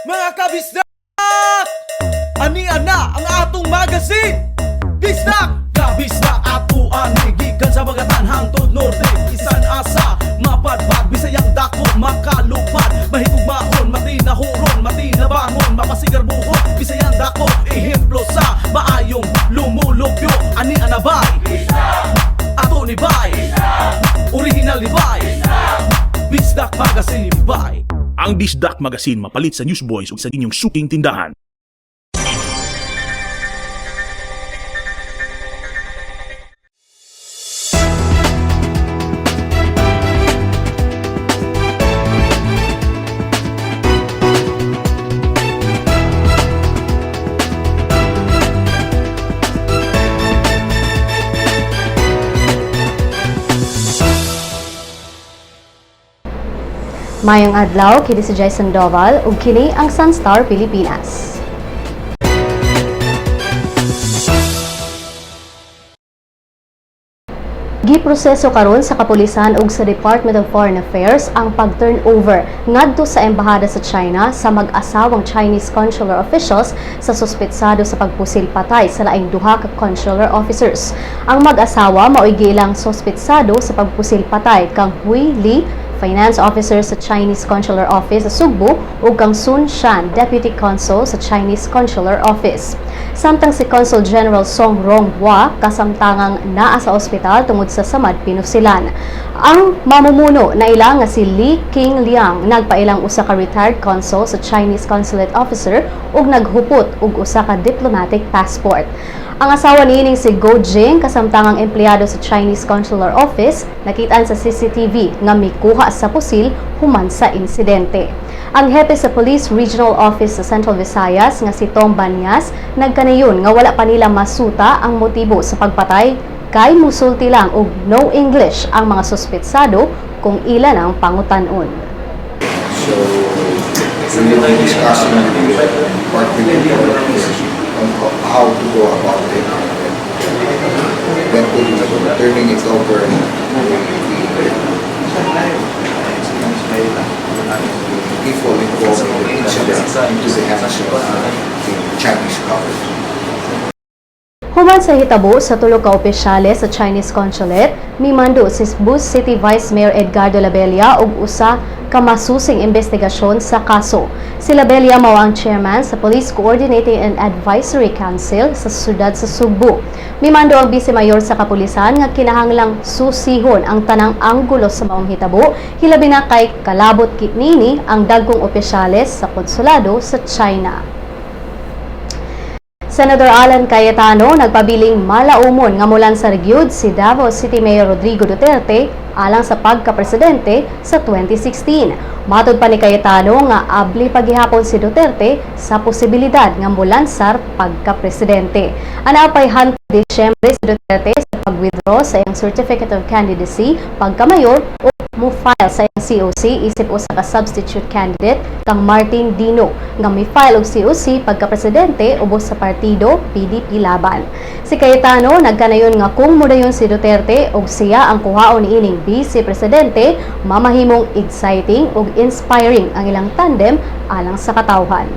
Mga kabisdak! Ania na ang atong magazine! Bisdak! Kabisdak ato ani gikan sa mga tanhang tod norte. Isan asa, mapadpad, bisayang dako, makalupad. Mahigugmaon, matinahuron, matinabangon, mapasigar buhok. Bisayang dako, ehemplo sa maayong lumulupyo. Ania na bay! Ato ni bay! Original ni bay! Bisdak Magazine ni bay! Ang Bisdak Magazine mapalit sa Newsboys ug sa inyong suking tindahan. Mayong adlaw, kini si Jason Doval ug kini ang Sun.Star Pilipinas. Giproseso karon sa kapulisan ug sa Department of Foreign Affairs ang pag-turnover ngadto sa embahada sa China sa mag-asawang Chinese Consular Officials sa suspetsado sa pagpusil patay sa laing duha ka consular officers. Ang mag-asawa mao'y giilang suspetsado sa pagpusil patay kang Hui Li, Finance Officer sa Chinese Consular Office sa Sugbo ug kang Sun Shan, Deputy Consul sa Chinese Consular Office. Samtang si Consul General Song Ronghua kasamtangang naa sa ospital tungod sa samad pinusilan. Ang mamumuno na ila nga si Li Qingliang nagpailang usa ka retired consul sa Chinese Consulate Officer ug naghupot og usa ka diplomatic passport. Ang asawa niining si Go Jing kasamtangang empleyado sa Chinese Consular Office nakitaan sa CCTV nga mikuha sa pusil human sa insidente. Ang hepe sa Police Regional Office sa Central Visayas nga si Tom Banyas nagkanayon nga wala pa nila masuta ang motibo sa pagpatay kay musulti lang og no English ang mga suspetsado kung ilan ang pangutan-on. So, we will be discussing with Department of Foreign Affairs on how to go about it. Then turning it over people involved in the incident into the hands of the Chinese government. Human sa hitabo sa tulo ka opisyales sa Chinese Consulate, mimando si Cebu City Vice Mayor Edgardo Labella og usa ka masusing investigasyon sa kaso. Si Labella mao ang chairman sa Police Coordinating and Advisory Council sa siyudad sa Sugbo. Mimando ang Vice Mayor sa kapulisan nga kinahanglang susihon ang tanang anggulo sa maong hitabo, hilabi na kay kalabot kitnini ang dagkong opisyales sa konsulado sa China. Senator Allan Cayetano nagpabiling mala-umon nga molansar gyud si Davao City Mayor Rodrigo Duterte alang sa pagka-presidente sa 2016. Matod pa ni Cayetano nga abli paghihapon si Duterte sa posibilidad nga molansar pagka-presidente. Anapay hantod Disyembre si Duterte sa pag-withdraw sa iyang Certificate of Candidacy pagka-mayor o mo-file sa iyang COC isip usa ka substitute candidate kang Martin Dino nga mi-file og COC pagka-presidente ubos sa partido PDP laban. Si Cayetano nagkanayon nga kung modayon si Duterte og siya ang kuhaon niining Vice Presidente, mamahimong exciting ug inspiring ang ilang tandem alang sa katawhan.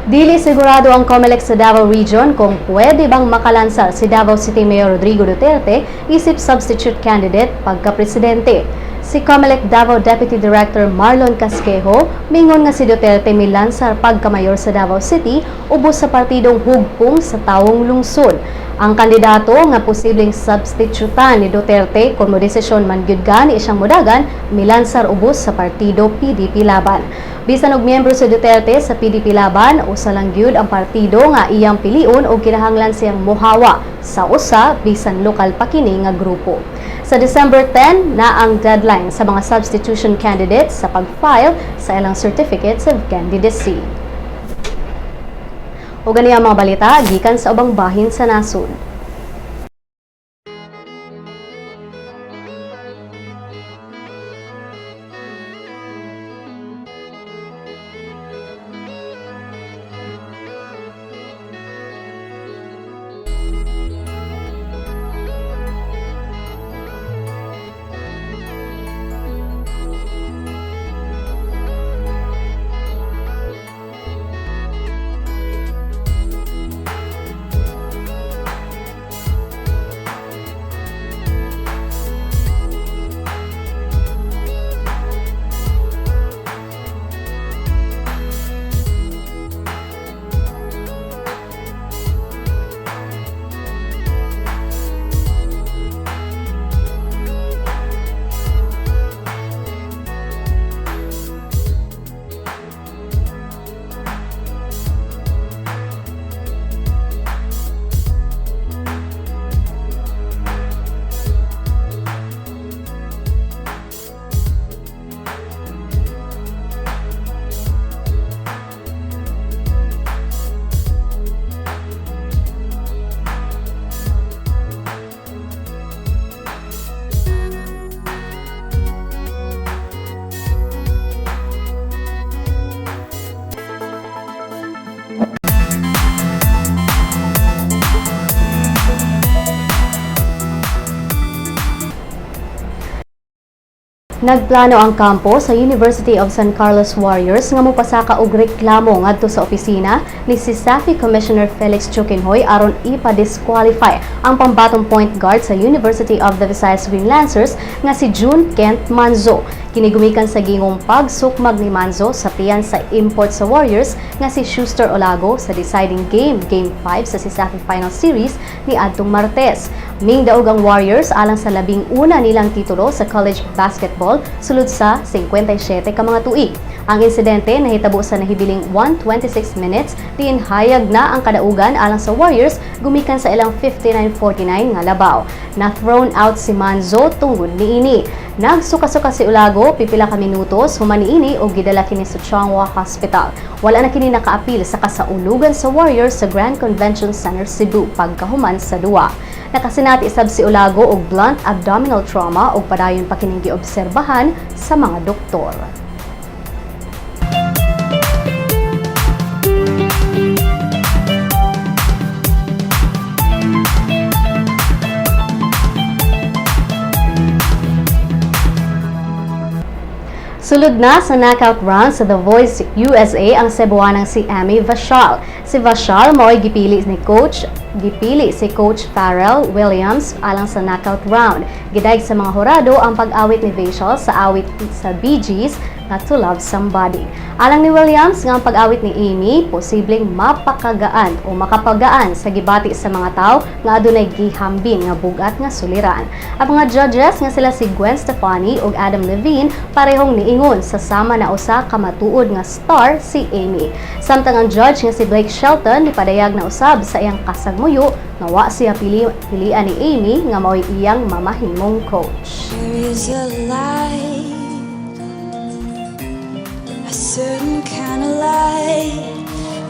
Dili segurado ang COMELEC sa Davao Region kung pwede bang makalansar si Davao City Mayor Rodrigo Duterte isip substitute candidate pagka-presidente. Si COMELEC Davao Deputy Director Marlon Casquejo mingon nga si Duterte milansar pagka-mayor sa Davao City ubos sa partidong hugpong sa tawong lungsod. Ang kandidato nga posibleng substitutan ni Duterte kung modesisyon man gyud gani siyang modagan milansar ubos sa partido PDP laban. Bisan og miyembro si Duterte sa PDP laban, usa lang gyud ang partido nga iyang piliun o kinahanglan siyang mohawa sa usa bisan lokal pa kini nga grupo. Sa December 10 na ang deadline sa mga substitution candidates sa pag-file sa ilang certificates of candidacy. O gani ang mga balita gikan sa ubang bahin sa nasod. Nagplano ang kampo sa University of San Carlos Warriors nga mopasaka og reklamo ngadto sa opisina ni si SAFI Commissioner Felix Chukinhoy aron ipa-disqualify ang pambatong point guard sa University of the Visayas Green Lancers nga si June Kent Manzo. Kinigumikan sa gingong pagsukmag ni Manzo sa piyan sa import sa Warriors nga si Schuster Olago sa deciding game, Game 5 sa SAFI Final Series ni adtong Martes. Mingdaog ang Warriors alang sa labing una nilang titulo sa college basketball sulod sa 57 ka mga tuig. Ang insidente nahitabo sa nahibiling 1:26 minutes diin hayag na ang kadaugan alang sa Warriors gumikan sa ilang 59-49 nga labaw. Na-thrown out si Manzo tungod niini. Nagsuka-suka si Olago pipila ka minutos human niini og gidala kini sa Chongwa Hospital. Wala na kini nakaapil sa kasaulugan sa Warriors sa Grand Convention Center Cebu pagkahuman sa duwa. Nakasinati isab si Olago og blunt abdominal trauma ug padayon pa kining giobserbahan sa mga doktor. Sulod na sa knockout round sa The Voice USA ang Cebuanang si Amy Vashal. Si Vashal mao'y gipili si Coach Farrell Williams alang sa knockout round. Gidayeg sa mga hurado ang pag-awit ni Vashal sa awit sa Bee Gees nga To Love Somebody. Alang ni Williams nga ang pag-awit ni Amy posibleng mapakagaan o makapagaan sa gibati sa mga tao nga adunay gihambin nga bugat nga suliran. Ang mga judges nga sila si Gwen Stefani ug Adam Levine parehong niingon sa sama na usa ka matuod nga star si Amy. Samtang ang judge nga si Blake Shelton nipadayag na usab sa iyang kasagmuyo nga wa siya pilian ni Amy nga mao'y iyang mamahimong coach. There is a light, a certain kind of light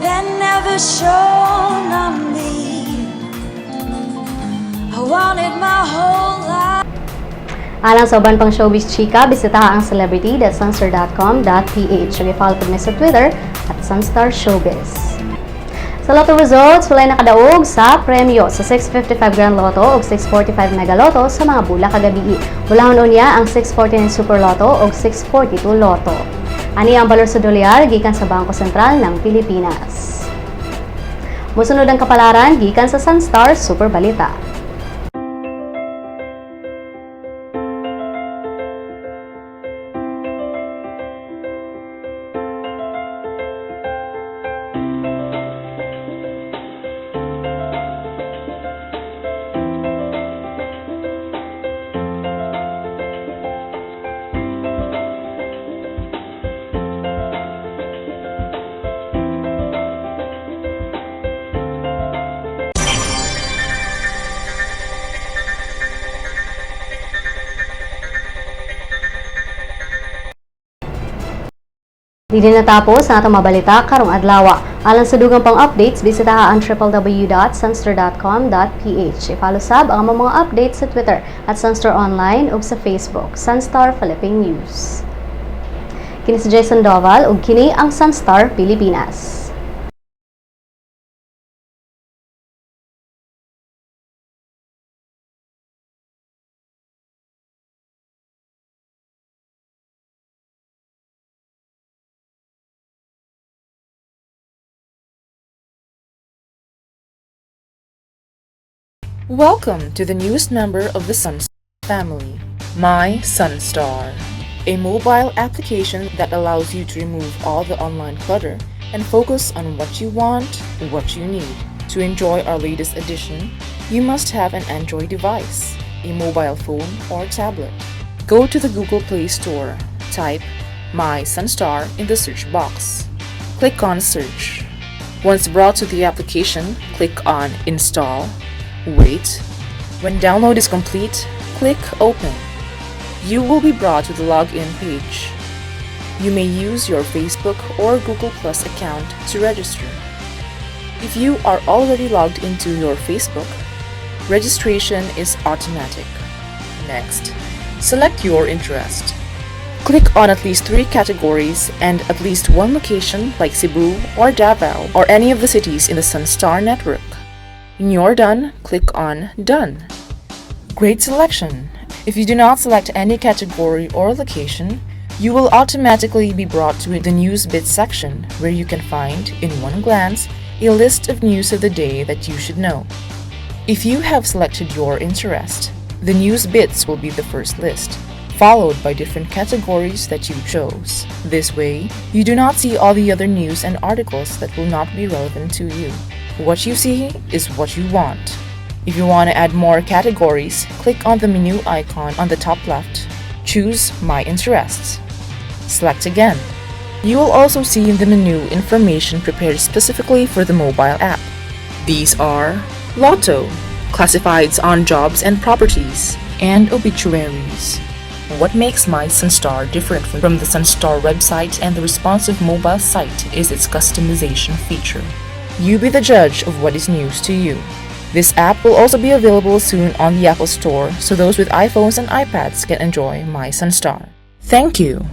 that never shone on me. I wanted my whole life. Alang sa uban pang showbiz chika, bisitaha ang celebrity.sunstar.com.ph. I-follow po sa Twitter at Sun.Star Showbiz. Sa Lotto results, walay nakadaog sa premyo sa 655 Grand Lotto ug 645 Mega Lotto sa mga bula kagabi. Bulahon unya ang 649 Super Lotto ug 642 Lotto. Ani ang balor sa dolyar gikan sa Bangko Sentral ng Pilipinas. Musunod ang kapalaran gikan sa Sun.Star Super Balita. Di din natapos ang atong mabalita karong adlawa. Alang sa dugang pang updates, bisitaha ang www.sunstar.com.ph. I-follow sab ang mga updates sa Twitter at Sun.Star Online ug sa Facebook, Sun.Star Philippine News. Kini si Jason Doval ug kini ang Sun.Star Pilipinas. Welcome to the newest member of the Sun.Star family, My Sun.Star, a mobile application that allows you to remove all the online clutter and focus on what you want, what you need. To enjoy our latest edition, you must have an Android device, a mobile phone or tablet. Go to the Google Play Store, type My Sun.Star in the search box. Click on Search. Once brought to the application, click on Install. Wait. When download is complete, click Open. You will be brought to the login page. You may use your Facebook or Google Plus account to register. If you are already logged into your Facebook, registration is automatic. Next, select your interest. Click on at least 3 categories and at least 1 location like Cebu or Davao or any of the cities in the Sun.Star network. When you're done, click on Done. Great selection! If you do not select any category or location, you will automatically be brought to the News Bits section, where you can find, in one glance, a list of news of the day that you should know. If you have selected your interest, the News Bits will be the first list, followed by different categories that you chose. This way, you do not see all the other news and articles that will not be relevant to you. What you see is what you want. If you want to add more categories, click on the menu icon on the top left. Choose My Interests. Select again. You will also see in the menu information prepared specifically for the mobile app. These are Lotto, classifieds on jobs and properties, and obituaries. What makes my Sun.Star different from the Sun.Star website and the responsive mobile site is its customization feature. You be the judge of what is news to you. This app will also be available soon on the Apple Store, so those with iPhones and iPads can enjoy my Sun.Star. Thank you!